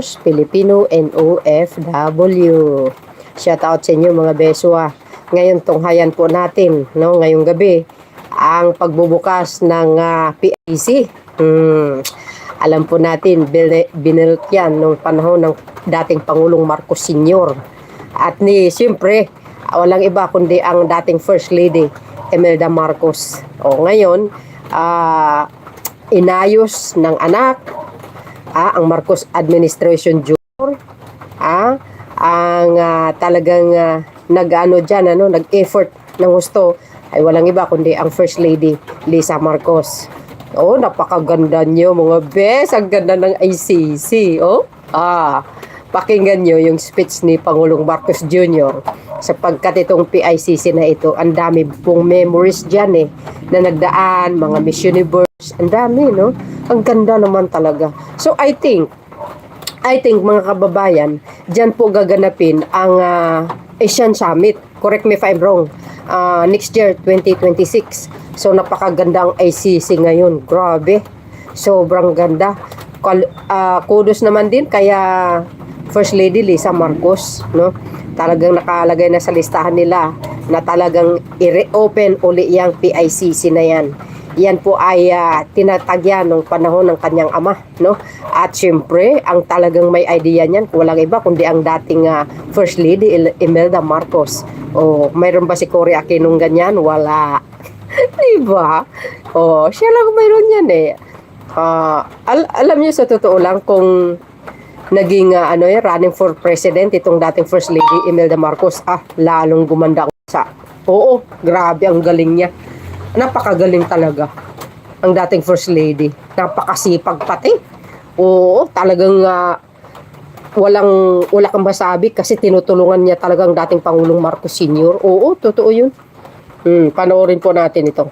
Filipino and OFW. Shout out sa inyo mga beswa. Ngayon tunghayan po natin, no, ngayong gabi, ang pagbubukas ng PICC. Alam po natin, binuilt yan noong panahon ng dating Pangulong Marcos Sr. At siyempre, walang iba kundi ang dating First Lady, Imelda Marcos. Ngayon, inayos ng anak, ang Marcos Administration Jr. Ang talagang nag-effort ng gusto ay walang iba kundi ang First Lady Lisa Marcos. Napakaganda nyo mga bes, ang ganda ng ICC. Pakinggan nyo yung speech ni Pangulong Marcos Jr. sapagkat itong PICC na ito, ang dami pong memories dyan na nagdaan, mga Miss Universe, ang dami, no? Ang ganda naman talaga. So I think mga kababayan, dyan po gaganapin ang Asian Summit. Correct me if I'm wrong. Next year, 2026. So napakaganda ang ICC ngayon. Grabe. Sobrang ganda. Kudos naman din kaya First Lady Lisa Marcos, no? Talagang nakalagay na sa listahan nila na talagang i-reopen uli yung PICC na yan. Yan po ay tinatagyan ng panahon ng kanyang ama, no? At syempre, ang talagang may idea niyan, walang iba kundi ang dating First Lady Imelda Marcos. Mayroon ba si Cory Aquino ganyan? Wala. Diba? Siya lang mayroon yan alam niyo sa totoo lang kung naging running for president itong dating First Lady Imelda Marcos, lalong gumanda ang sa. Grabe ang galing niya. Napakagaling talaga ang dating First Lady. Napakasipag pati. Talagang wala kang masabi kasi tinutulungan niya talagang dating Pangulong Marcos Sr. Totoo yun. Panoorin po natin ito.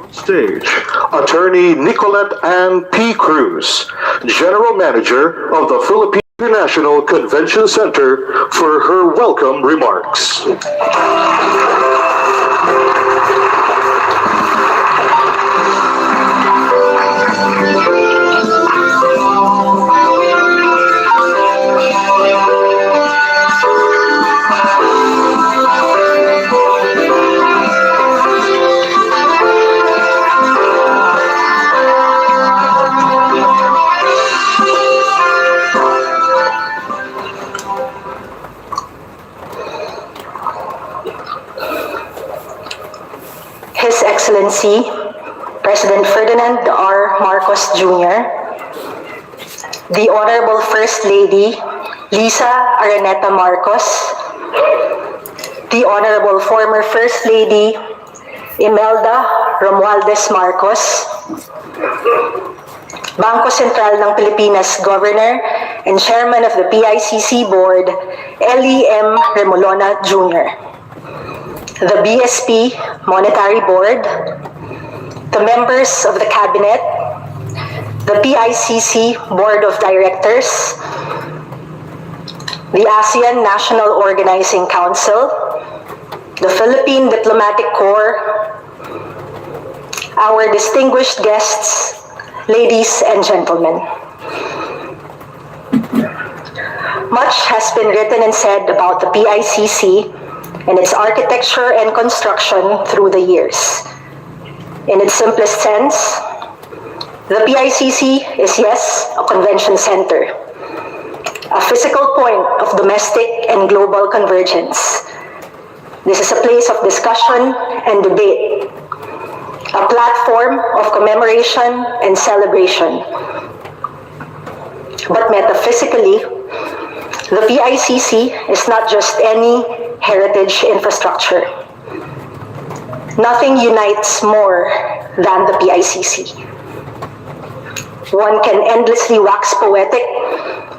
Stage, Attorney Nicolette Ann P. Cruz, General Manager of the Philippine International Convention Center, for her welcome remarks. His Excellency, President Ferdinand R. Marcos Jr., the Honorable First Lady Lisa Araneta Marcos, the Honorable former First Lady Imelda Romualdez Marcos, Bangko Sentral ng Pilipinas Governor and Chairman of the PICC Board, Eli M. Remolona Jr., the BSP Monetary Board, the members of the Cabinet, the PICC Board of Directors, the ASEAN National Organizing Council, the Philippine Diplomatic Corps, our distinguished guests, ladies and gentlemen. Much has been written and said about the PICC and its architecture and construction through the years. In its simplest sense, the PICC is, yes, a convention center, a physical point of domestic and global convergence. This is a place of discussion and debate, a platform of commemoration and celebration. But metaphysically, the PICC is not just any heritage infrastructure. Nothing unites more than the PICC. One can endlessly wax poetic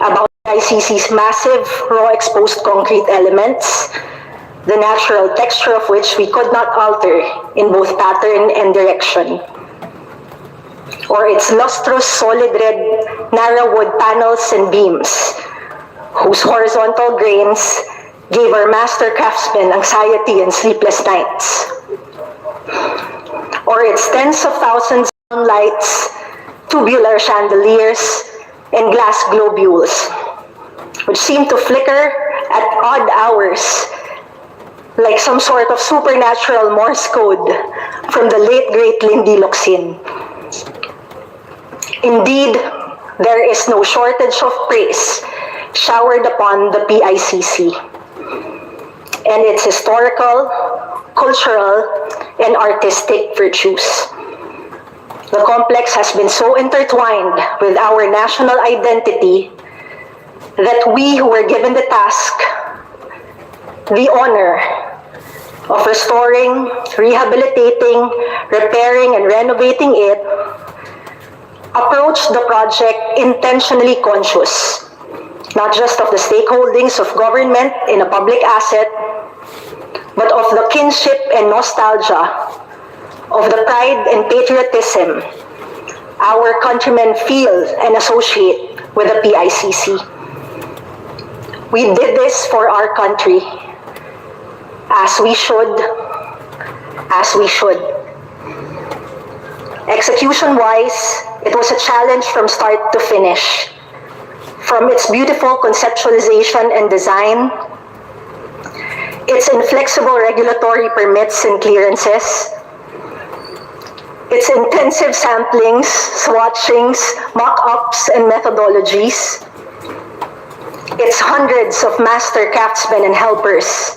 about PICC's massive raw exposed concrete elements, the natural texture of which we could not alter in both pattern and direction, or its lustrous solid red narrow wood panels and beams, whose horizontal grains gave our master craftsmen anxiety and sleepless nights, or its tens of thousands of lights, tubular chandeliers, and glass globules, which seem to flicker at odd hours, like some sort of supernatural Morse code from the late great Locsin. Indeed, there is no shortage of praise showered upon the PICC and its historical, cultural, and artistic virtues. The complex has been so intertwined with our national identity that we who were given the task, the honor of restoring, rehabilitating, repairing, and renovating it, approached the project intentionally conscious, not just of the stakeholdings of government in a public asset, but of the kinship and nostalgia, of the pride and patriotism our countrymen feel and associate with the PICC. We did this for our country, as we should. Execution-wise, it was a challenge from start to finish. From its beautiful conceptualization and design, its inflexible regulatory permits and clearances, its intensive samplings, swatchings, mock-ups, and methodologies, its hundreds of master craftsmen and helpers,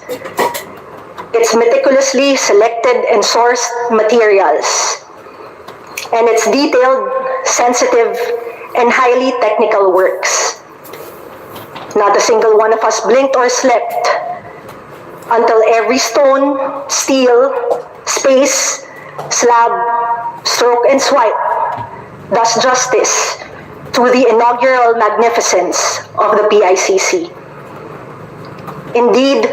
its meticulously selected and sourced materials, and its detailed, sensitive, and highly technical works. Not a single one of us blinked or slept until every stone, steel, space, slab, stroke, and swipe does justice to the inaugural magnificence of the PICC. Indeed,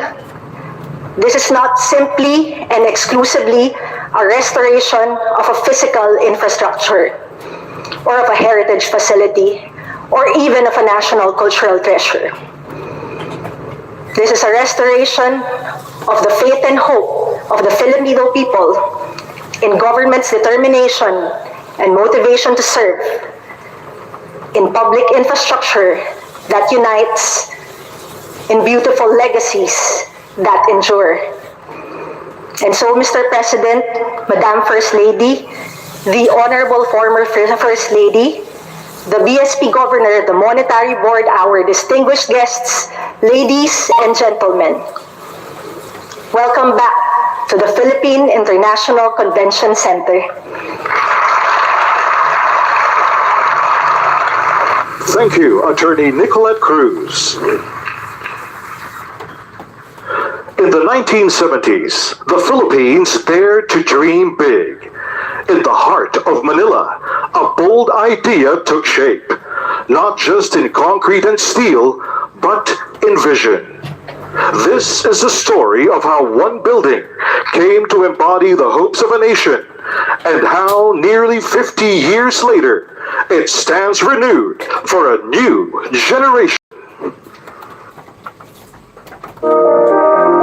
this is not simply and exclusively a restoration of a physical infrastructure or of a heritage facility or even of a national cultural treasure. This is a restoration of the faith and hope of the Filipino people in government's determination and motivation to serve, in public infrastructure that unites, in beautiful legacies that endure. And so, Mr. President, Madam First Lady, the Honorable former First Lady, the BSP Governor, the Monetary Board, our distinguished guests, ladies and gentlemen, welcome back to the Philippine International Convention Center. Thank you, Attorney Nicolette Cruz. In the 1970s, the Philippines dared to dream big. In the heart of Manila, a bold idea took shape, not just in concrete and steel, but in vision. This is the story of how one building came to embody the hopes of a nation, and how nearly 50 years later, it stands renewed for a new generation.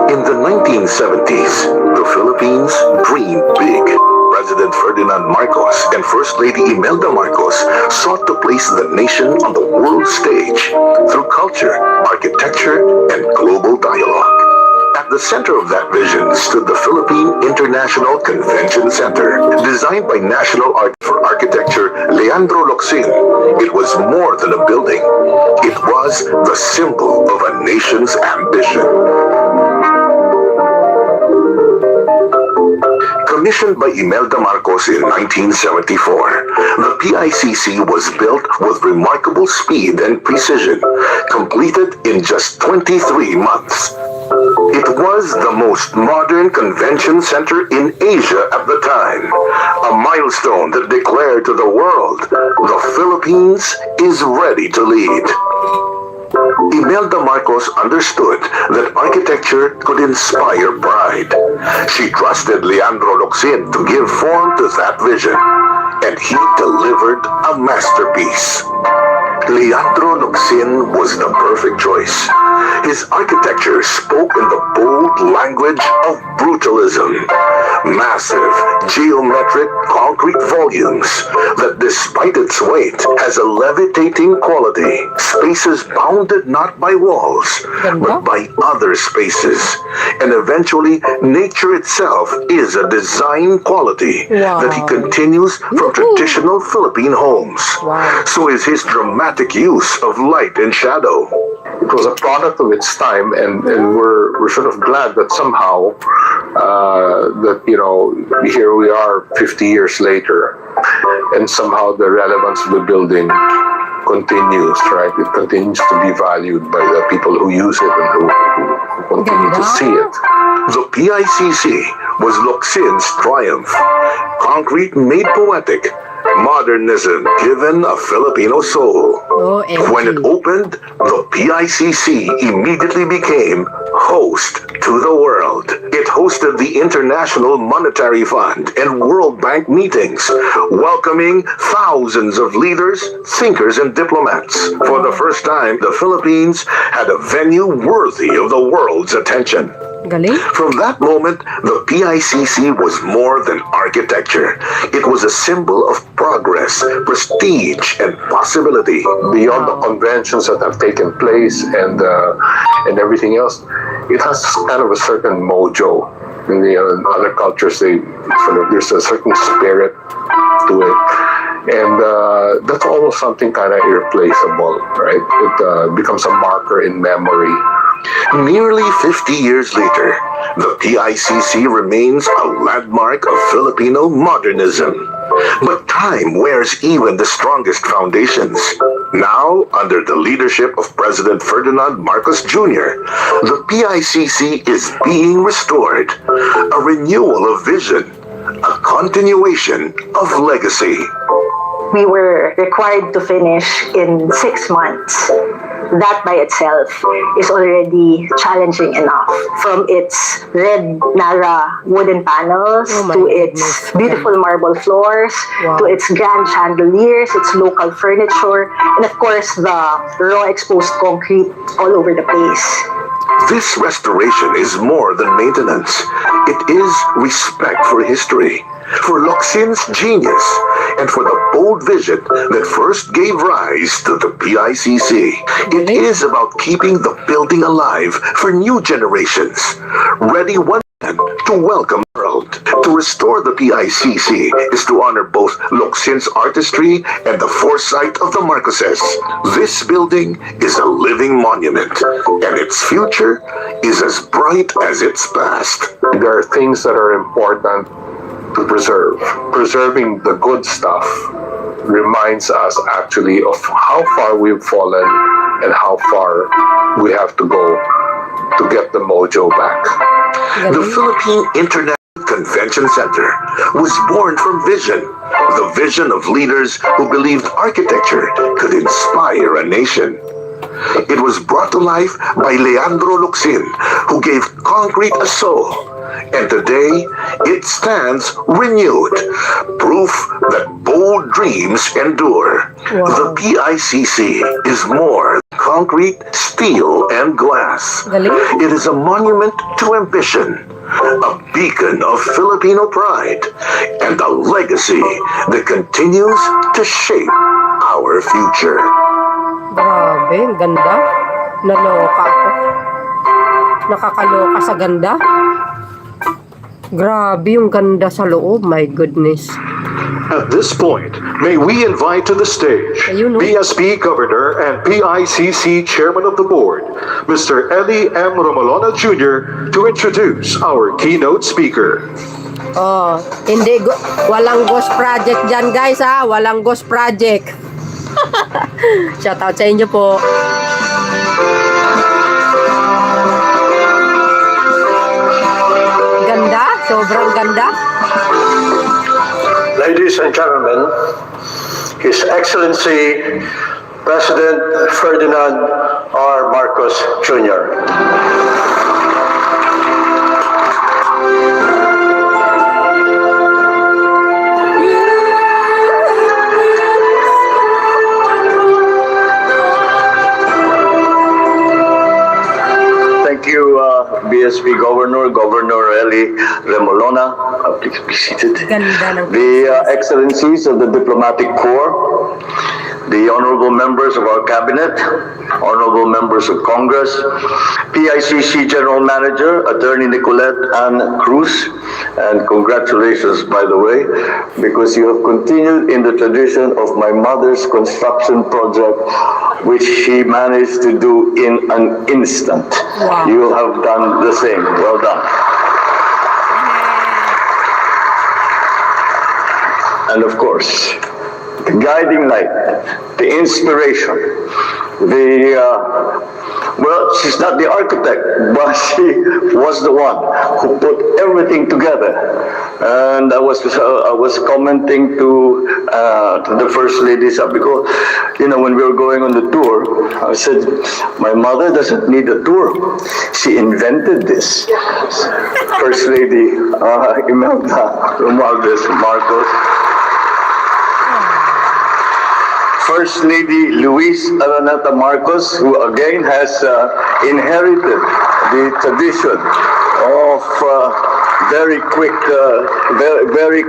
In the 1970s, the Philippines dreamed big. President Ferdinand Marcos and First Lady Imelda Marcos sought to place the nation on the world stage through culture, architecture, and global dialogue. At the center of that vision stood the Philippine International Convention Center, designed by National Art for Architecture Leandro Locsin. It was more than a building. It was the symbol of a nation's ambition. Commissioned by Imelda Marcos in 1974, the PICC was built with remarkable speed and precision, completed in just 23 months. It was the most modern convention center in Asia at the time, a milestone that declared to the world, the Philippines is ready to lead. Imelda Marcos understood that architecture could inspire pride. She trusted Leandro Locsin to give form to that vision, and he delivered a masterpiece. Leandro Locsin was the perfect choice. His architecture spoke in the bold language of brutalism. Massive, geometric concrete volumes that, despite its weight, has a levitating quality. Spaces bounded not by walls, but by other spaces. And eventually, nature itself is a design quality that he continues from traditional Philippine homes. So is his dramatic use of light and shadow. It was a product of its time, and we're sort of glad that somehow that, you know, here we are 50 years later, and somehow the relevance of the building continues, right? It continues to be valued by the people who use it and who continue to see it. The PICC was Locsin's triumph. Concrete made poetic, modernism given a Filipino soul. When it opened, the PICC immediately became host to the world. It hosted the International Monetary Fund and World Bank meetings, welcoming thousands of leaders, thinkers, and diplomats. For the first time, the Philippines had a venue worthy of the world's attention. From that moment, the PICC was more than architecture. It was a symbol of progress, prestige, and possibility. Beyond the conventions that have taken place and everything else, it has kind of a certain mojo. In the other cultures, there's a certain spirit to it. And that's almost something kind of irreplaceable, right? It becomes a marker in memory. Nearly 50 years later, the PICC remains a landmark of Filipino modernism. But time wears even the strongest foundations. Now, under the leadership of President Ferdinand Marcos Jr., the PICC is being restored. A renewal of vision, a continuation of legacy. We were required to finish in 6 months. That by itself is already challenging enough. From its red Nara wooden panels, to its beautiful marble floors, to its grand chandeliers, its local furniture, and of course the raw exposed concrete all over the place. This restoration is more than maintenance. It is respect for history, for Locsin's genius, and for the bold vision that first gave rise to the PICC. It is about keeping the building alive for new generations, ready one to welcome the world. To restore the PICC is to honor both Locsin's artistry and the foresight of the Marcoses. This building is a living monument, and its future is as bright as its past. There are things that are important to preserve. Preserving the good stuff reminds us actually of how far we've fallen and how far we have to go to get the mojo back. The Philippine International Convention Center was born from vision, the vision of leaders who believed architecture could inspire a nation. It was brought to life by Leandro Locsin, who gave concrete a soul. And today, it stands renewed, proof that bold dreams endure. The PICC is more than concrete, steel, and glass. It is a monument to ambition, a beacon of Filipino pride, and a legacy that continues to shape our future. Grabe, ang ganda. Naloka ako. Nakakaloka sa ganda. Grabe yung ganda sa loob. My goodness. At this point, may we invite to the stage BSP Governor and PICC Chairman of the Board, Mr. Eli M. Romalona Jr. to introduce our keynote speaker. Oh, hindi, walang ghost project dyan guys ha. Walang ghost project. Shout out sa inyo po. Ganda, sobrang ganda. Ladies and gentlemen, His Excellency President Ferdinand R. Marcos Jr. BSP Governor, Governor Eli Remolona, please be seated. The Excellencies of the Diplomatic Corps, the honorable members of our cabinet, honorable members of Congress, PICC General Manager, Attorney Nicolette Ann Cruz, and congratulations, by the way, because you have continued in the tradition of my mother's construction project, which she managed to do in an instant. Wow. You have done the same. Well done. And of course, the guiding light, the inspiration, well, she's not the architect, but she was the one who put everything together. And I was commenting to the First Lady, because, when we were going on the tour, I said, my mother doesn't need a tour. She invented this. First Lady Imelda Romualdez Marcos. First Lady Luis Araneta Marcos, who again has inherited the tradition of very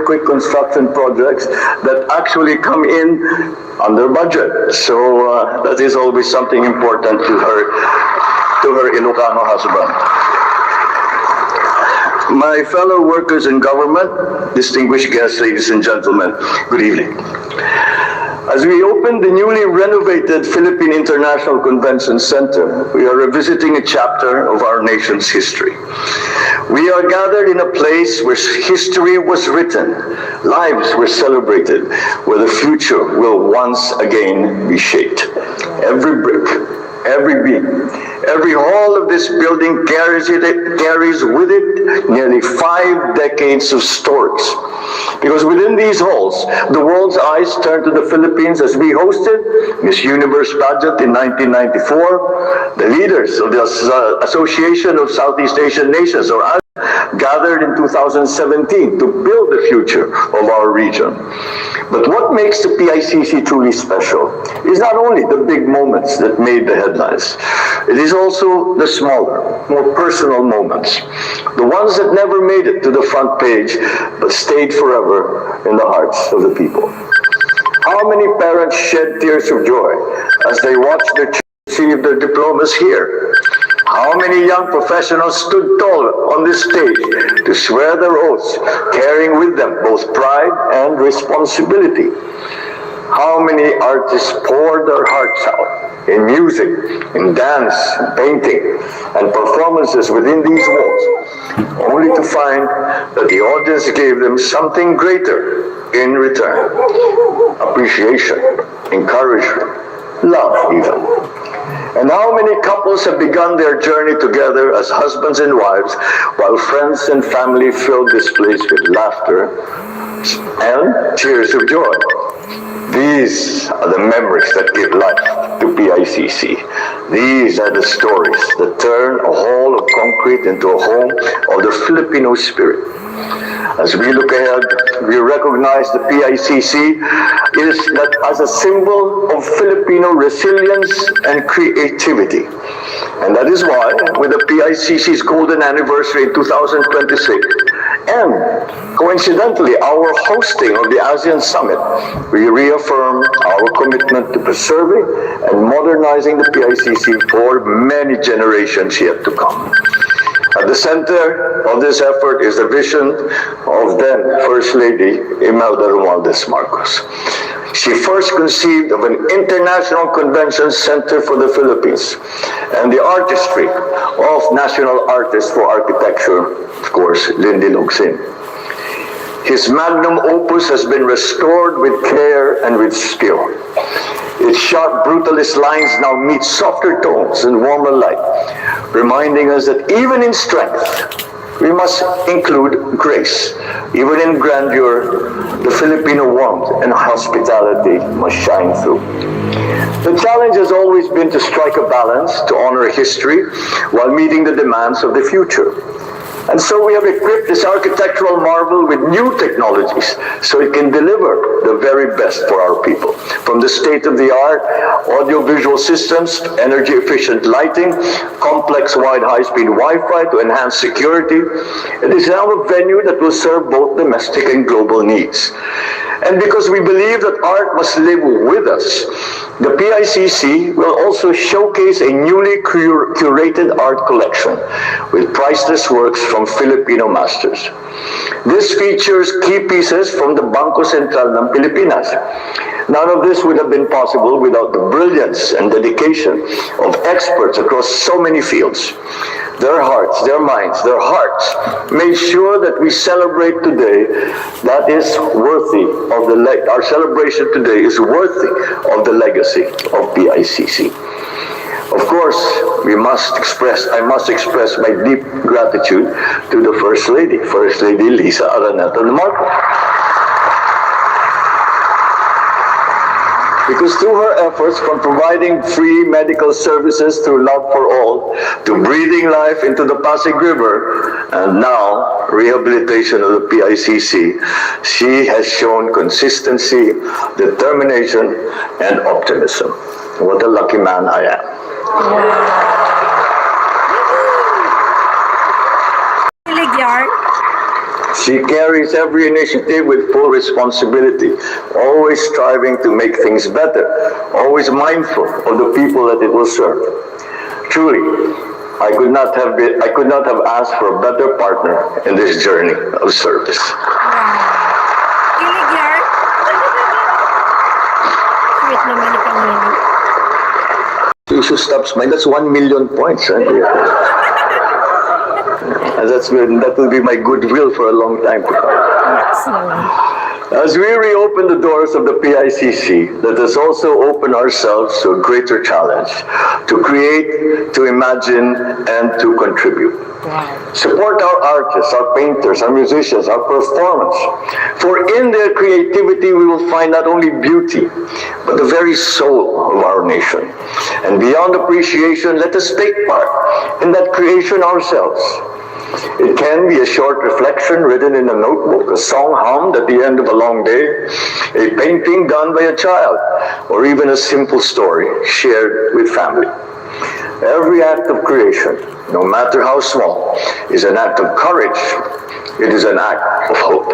quick construction projects that actually come in under budget. So that is always something important to her Ilocano husband. My fellow workers in government, distinguished guests, ladies and gentlemen, good evening. As we open the newly renovated Philippine International Convention Center, we are revisiting a chapter of our nation's history. We are gathered in a place where history was written, lives were celebrated, where the future will once again be shaped. Every brick, every beam, every hall of this building carries with it nearly 5 decades of stories. Because within these halls, the world's eyes turned to the Philippines as we hosted Miss Universe pageant in 1994. The leaders of the Association of Southeast Asian Nations, or ASEAN, gathered in 2017 to build the future of our region. But what makes the PICC truly special is not only the big moments that made the headlines, it is also the smaller, more personal moments, the ones that never made it to the front page but stayed forever in the hearts of the people. How many parents shed tears of joy as they watched their children receive their diplomas here? How many young professionals stood tall on this stage to swear their oaths, carrying with them both pride and responsibility? How many artists poured their hearts out in music, in dance, in painting, and performances within these walls, only to find that the audience gave them something greater in return: appreciation, encouragement, love even. And how many couples have begun their journey together as husbands and wives, while friends and family filled this place with laughter and tears of joy? These are the memories that give life to PICC. These are the stories that turn a hall of concrete into a home of the Filipino spirit. As we look ahead, we recognize the PICC is that as a symbol of Filipino resilience and creativity. And that is why, with the PICC's golden anniversary in 2026, and coincidentally, our hosting of the ASEAN Summit, we reaffirm our commitment to preserving and modernizing the PICC for many generations yet to come. At the center of this effort is the vision of then First Lady Imelda Romualdez Marcos. She first conceived of an international convention center for the Philippines and the artistry of national artist for architecture, of course, Locsin. His magnum opus has been restored with care and with skill. Its sharp, brutalist lines now meet softer tones and warmer light, reminding us that even in strength, we must include grace. Even in grandeur, the Filipino warmth and hospitality must shine through. The challenge has always been to strike a balance to honor history while meeting the demands of the future. And so we have equipped this architectural marvel with new technologies so it can deliver the very best for our people. From the state-of-the-art audio-visual systems, energy-efficient lighting, complex wide high-speed Wi-Fi to enhance security, it is now a venue that will serve both domestic and global needs. And because we believe that art must live with us, the PICC will also showcase a newly curated art collection with priceless works from Filipino masters. This features key pieces from the Bangko Sentral ng Pilipinas. None of this would have been possible without the brilliance and dedication of experts across so many fields. Their hearts, their minds, their hearts made sure that we celebrate today that is worthy of our celebration today is worthy of the legacy of PICC. Of course, I must express my deep gratitude to the First Lady Lisa Araneta Marcos. Because through her efforts, from providing free medical services through Love for All, to breathing life into the Pasig River, and now rehabilitation of the PICC, she has shown consistency, determination, and optimism. What a lucky man I am. She carries every initiative with full responsibility, always striving to make things better, always mindful of the people that it will serve. Truly, I could not have asked for a better partner in this journey of service. You should stop smiling. That's 1 million points. And that will be my goodwill for a long time to come. As we reopen the doors of the PICC, let us also open ourselves to a greater challenge, to create, to imagine, and to contribute. Support our artists, our painters, our musicians, our performers. For in their creativity we will find not only beauty, but the very soul of our nation. And beyond appreciation, let us take part in that creation ourselves. It can be a short reflection written in a notebook, a song hummed at the end of a long day, a painting done by a child, or even a simple story shared with family. Every act of creation, no matter how small, is an act of courage. It is an act of hope.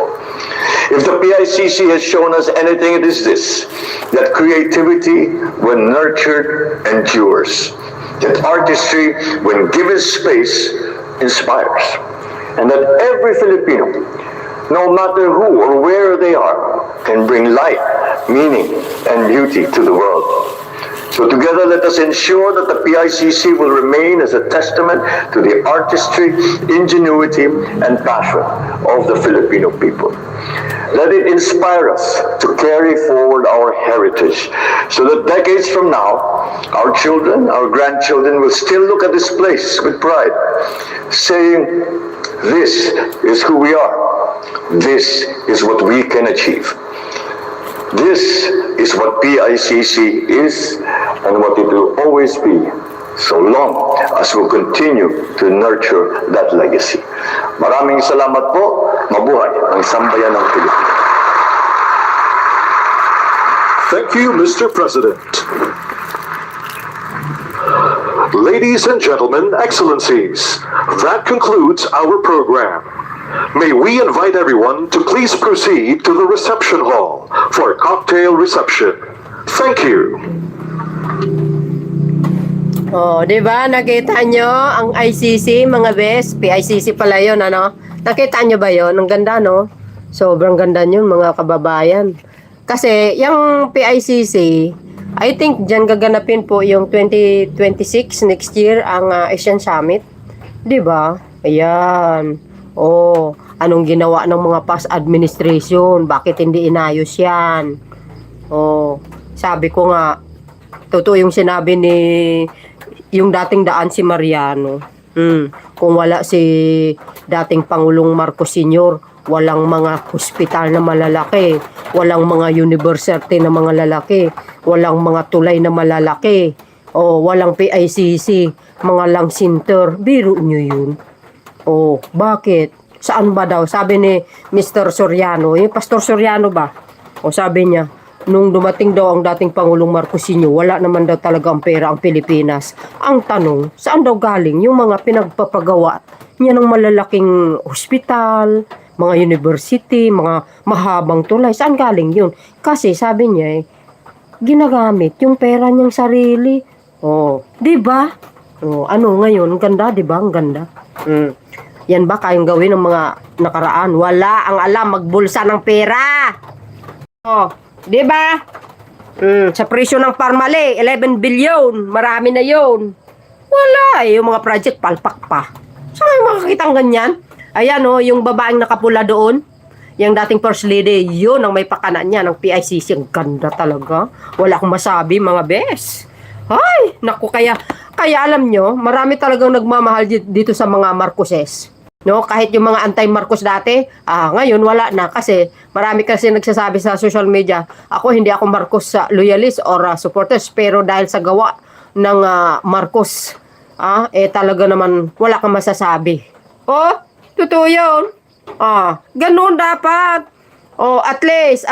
If the PICC has shown us anything, it is this, that creativity, when nurtured, endures. That artistry, when given space, inspires. And that every Filipino, no matter who or where they are, can bring light, meaning, and beauty to the world. So together let us ensure that the PICC will remain as a testament to the artistry, ingenuity, and passion of the Filipino people. Let it inspire us to carry forward our heritage so that decades from now, our children, our grandchildren will still look at this place with pride, saying, this is who we are. This is what we can achieve. This is what PICC is and what it will always be, so long as we'll continue to nurture that legacy. Maraming salamat po. Mabuhay ang sambayan ng Pilipinas. Thank you, Mr. President. Ladies and gentlemen, excellencies, that concludes our program. May we invite everyone to please proceed to the reception hall for cocktail reception. Thank you. Oh, di ba? Nakita nyo ang ICC, mga bes? PICC pala yun, ano? Nakita nyo ba yun? Ang ganda, no? Sobrang ganda yun, mga kababayan. Kasi, yung PICC, I think dyan gaganapin po yung 2026 next year ang Asian Summit. Di ba? Ayan. Oh, anong ginawa ng mga past administration? Bakit hindi inayos yan? Oh, sabi ko nga, totoo yung sinabi ni yung dating daan si Mariano. Kung wala si dating Pangulong Marcos Sr., walang mga hospital na malalaki, walang mga university na mga lalaki, walang mga tulay na malalaki, o walang PICC, mga lang center. Biro nyo yun. Oh, bakit? Saan ba daw? Sabi ni Mr. Soriano, yung Pastor Soriano ba? O sabi niya, nung dumating daw ang dating Pangulong Marcos Sr., wala naman daw talaga ang pera ang Pilipinas. Ang tanong, saan daw galing yung mga pinagpapagawa niya ng malalaking ospital, mga university, mga mahabang tulay? Saan galing yun? Kasi sabi niya ginagamit yung pera niyang sarili. Oh, di ba? Oh, ano ngayon? Ang ganda, di ba? Ang ganda. Yan ba kayang gawin ng mga nakaraan? Wala ang alam magbulsa ng pera. Oh, di ba? Sa presyo ng Parmale, 11 billion. Marami na yon. Wala yung mga project palpak pa. Saan kayo makakita ang ganyan? Ayan yung babaeng nakapula doon. Yung dating first lady, yun ang may pakana niya ng PICC. Ang ganda talaga. Wala akong masabi, mga bes. Ay, naku, kaya alam nyo, marami talagang nagmamahal dito sa mga Marcoses. No, kahit yung mga anti-Marcos dati, ngayon wala na kasi marami kasi nagsasabi sa social media, hindi ako Marcos loyalist or supporters, pero dahil sa gawa ng Marcos, talaga naman wala kang masasabi. Oh, totoo yun. Ganun dapat. Oh, at least.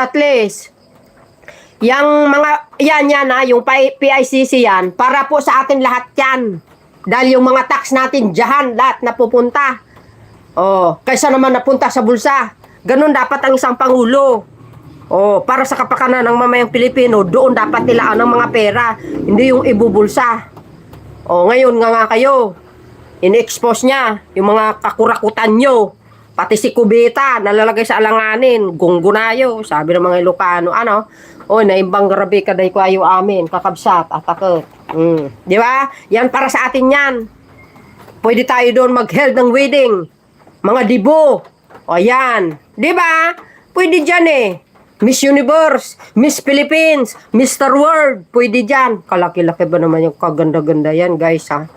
Yang mga, yan yung PICC yan, para po sa atin lahat yan. Dahil yung mga tax natin, dyan, lahat napupunta. Oh, kaysa naman napunta sa bulsa. Ganun dapat ang isang pangulo. Oh, para sa kapakanan ng mamayang Pilipino, doon dapat nilaan ang mga pera, hindi yung ibubulsa. Oh, ngayon nga kayo, ini-expose niya yung mga kakurakutan nyo. Pati si Kubita, nalalagay sa alanganin, gunggunayo, sabi ng mga Ilocano, naimbang grabe kaday ko ayo amin, kakabsat, atakot. Di ba? Yan para sa atin yan. Pwede tayo doon mag-held ng wedding. Mga dibo. O yan. Di ba? Pwede dyan Miss Universe, Miss Philippines, Mr. World, pwede dyan. Kalaki-laki ba naman yung kaganda-ganda yan, guys, ha?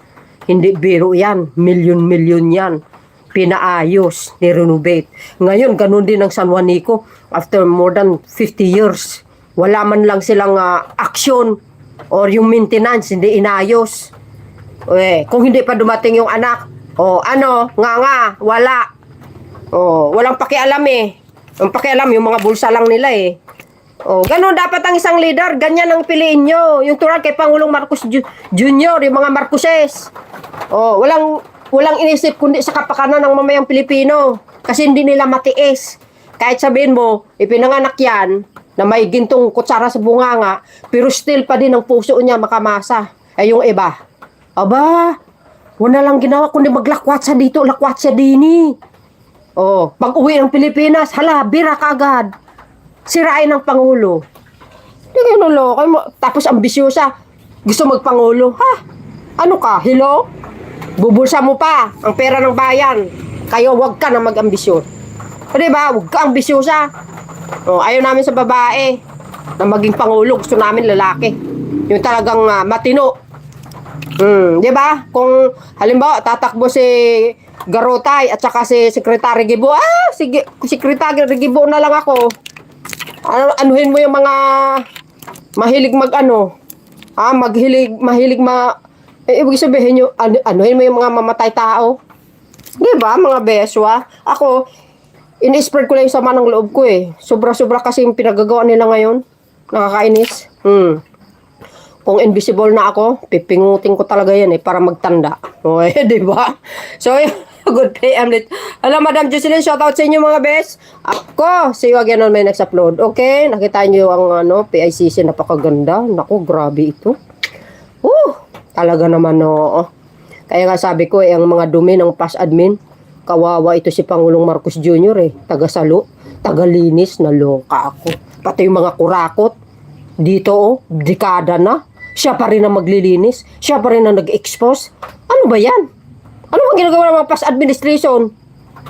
Hindi biro yan. Milyon-milyon yan. Pinaayos, ni-renovate. Ngayon, ganun din ang San Juanico. After more than 50 years, wala man lang silang action or yung maintenance, hindi inayos. Kung hindi pa dumating yung anak, wala. Walang pakialam Ang pakialam, yung mga bulsa lang nila ganun dapat ang isang leader. Ganyan ang piliin nyo. Yung tulad kay Pangulong Marcos Jr., yung mga Marcoses. Walang inisip kundi sa kapakanan ng mamayang Pilipino. Kasi hindi nila matiis. Kahit sabihin mo, ipinanganak yan, na may gintong kutsara sa bunganga, pero still pa din ang puso niya makamasa. Yung iba, wala lang ginawa kundi maglakwat sa dito, lakwat sa dini. Pag uwi ng Pilipinas, bira kagad. Sirain ng Pangulo. Tapos ambisyosa, gusto magpangulo. Ano ka, hello? Bubulsa mo pa ang pera ng bayan. Kayo, wag ka na mag-ambisyon. Diba? Wag ka ambisyosa. Ayaw namin sa babae na maging pangulo. Gusto namin lalaki. Yung talagang matino. Diba? Kung halimbawa tatakbo si Garotay at saka si Secretary Gibo, sige, Secretary Gibo na lang ako. Anuhin mo yung mga mahilig ibig sabihin nyo, anuhin mo yung mga mamatay tao. Diba, mga beswa? Ako, in-spread ko lang yung sama ng loob ko Sobra-sobra kasi yung pinagagawa nila ngayon. Nakakainis. Kung invisible na ako, pipingutin ko talaga yan para magtanda. Diba? So, good day, Amlit. Hello, Madam Jocelyn, shoutout sa inyo mga bes. Ako, see you again on my next upload. Okay, nakita nyo ang PICC, napakaganda. Naku, grabe ito. Talaga naman, Kaya nga sabi ko, ang mga dumi ng past admin, kawawa ito si Pangulong Marcos Jr. Tagasalo, tagalinis, naloka ako. Pati yung mga kurakot, dito dekada na, siya pa rin ang maglilinis, siya pa rin ang nag-expose. Ano ba yan? Ano bang ginagawa ng mga past administration?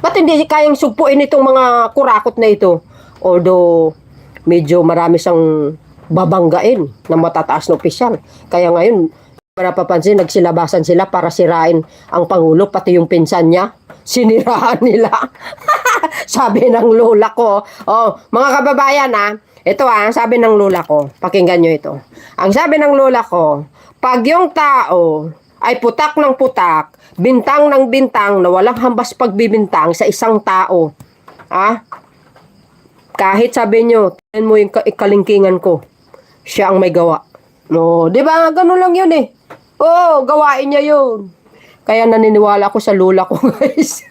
Ba't hindi kayang sugpuin itong mga kurakot na ito? Although, medyo marami siyang babanggain na matataas na opisyal. Kaya ngayon, napapansin, nagsilabasan sila para sirain ang Pangulo, pati yung pinsan niya. Sinirahan nila. Sabi ng lola ko. Mga kababayan ito sabi ng lola ko. Pakinggan nyo ito. Ang sabi ng lola ko, pag yung tao ay putak ng putak, bintang ng bintang na walang hambas pagbibintang sa isang tao. Kahit sabi nyo, tingnan mo yung ikalingkingan ko, siya ang may gawa. No, di ba? Ganun lang yun eh. Oo, gawain niya yun. Kaya naniniwala ako sa lula ko, guys.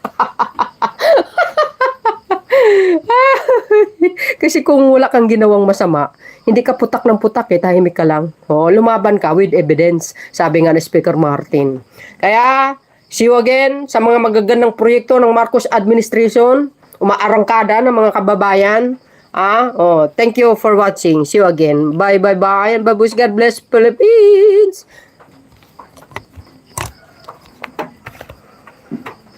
Kasi kung wala kang ginawang masama, hindi ka putak ng putak eh, tahimik ka lang. Lumaban ka with evidence, sabi nga ni Speaker Martin. Kaya, see you again sa mga magagandang proyekto ng Marcos administration, umaarangkada ng mga kababayan. Thank you for watching. See you again. Bye, bye, bye. And babush, God bless Philippines.